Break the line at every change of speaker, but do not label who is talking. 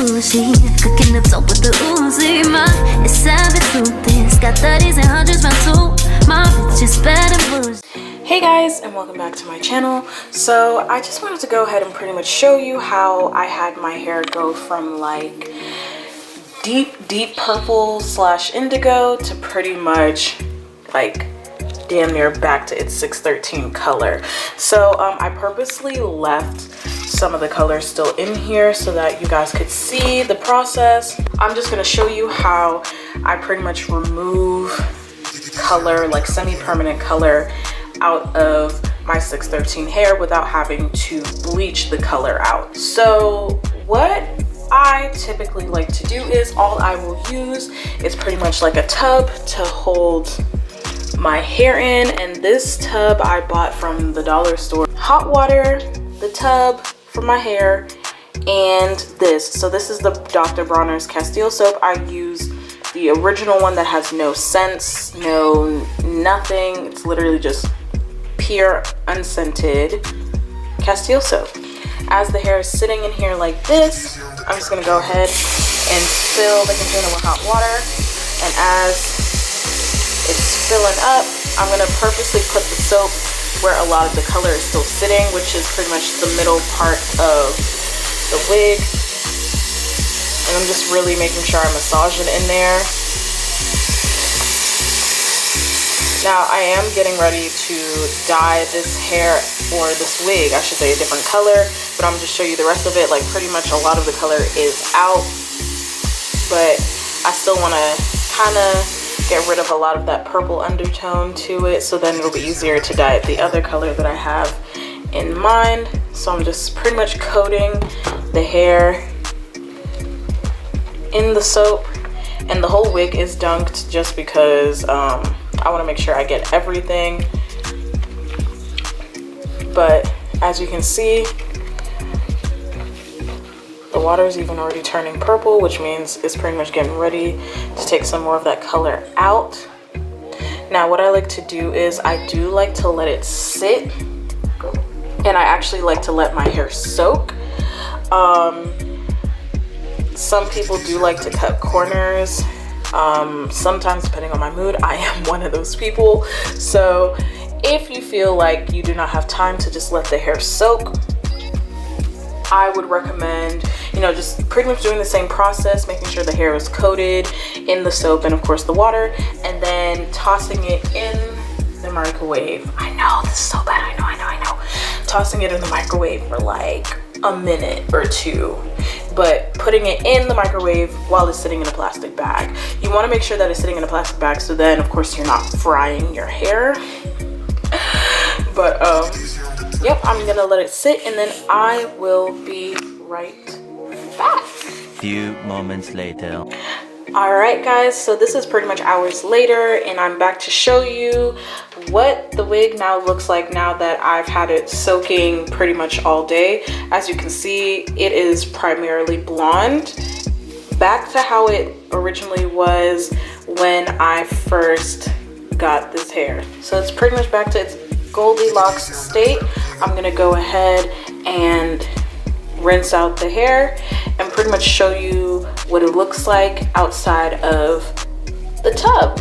sushi, cooking up dope with the Uzi. It's savage through this, got 30s and 100s round two. My bitch is bad and bullshit.
Hey guys, and welcome back to my channel. So I just wanted to go ahead and pretty much show you how I had my hair go from like deep purple / indigo to pretty much like damn near back to its 613 color. So I purposely left some of the color still in here so that you guys could see the process. I'm just going to show you how I pretty much remove color, like semi-permanent color, out of my 613 hair without having to bleach the color out. So what I typically like to do is all I will use is pretty much like a tub to hold my hair in, and this tub I bought from the dollar store. Hot water, the tub for my hair, and this. So this is the Dr. Bronner's Castile soap. I use the original one that has no scents, no nothing. It's literally just pure unscented Castile soap. As the hair is sitting in here like this, I'm just gonna go ahead and fill the container with hot water, and as it's filling up, I'm gonna purposely put the soap where a lot of the color is still sitting, which is pretty much the middle part of the wig. And I'm just really making sure I massage it in there. Now I am getting ready to dye this hair, or this wig, I should say, a different color, but I'm just show you the rest of it. Like pretty much a lot of the color is out, but I still want to kind of get rid of a lot of that purple undertone to it, so then it'll be easier to dye it the other color that I have in mind. So I'm just pretty much coating the hair in the soap, and the whole wig is dunked just because I want to make sure I get everything. But as you can see, the water is even already turning purple, which means it's pretty much getting ready to take some more of that color out. Now what I like to do is I do like to let it sit, and I actually like to let my hair soak. Some people do like to cut corners. Sometimes, depending on my mood, I am one of those people. So if you feel like you do not have time to just let the hair soak, I would recommend, you know, just pretty much doing the same process, making sure the hair is coated in the soap and of course the water, and then tossing it in the microwave. I know, this is so bad, I know. Tossing it in the microwave for like a minute or two, but putting it in the microwave while it's sitting in a plastic bag. You want to make sure that it's sitting in a plastic bag, so then of course you're not frying your hair. But yep, I'm gonna let it sit, and then I will be right back.
Few moments later.
All right guys, so this is pretty much hours later, and I'm back to show you what the wig now looks like now that I've had it soaking pretty much all day. As you can see, it is primarily blonde, back to how it originally was when I first got this hair. So it's pretty much back to its Goldilocks state. I'm gonna go ahead and rinse out the hair and pretty much show you what it looks like outside of the tub.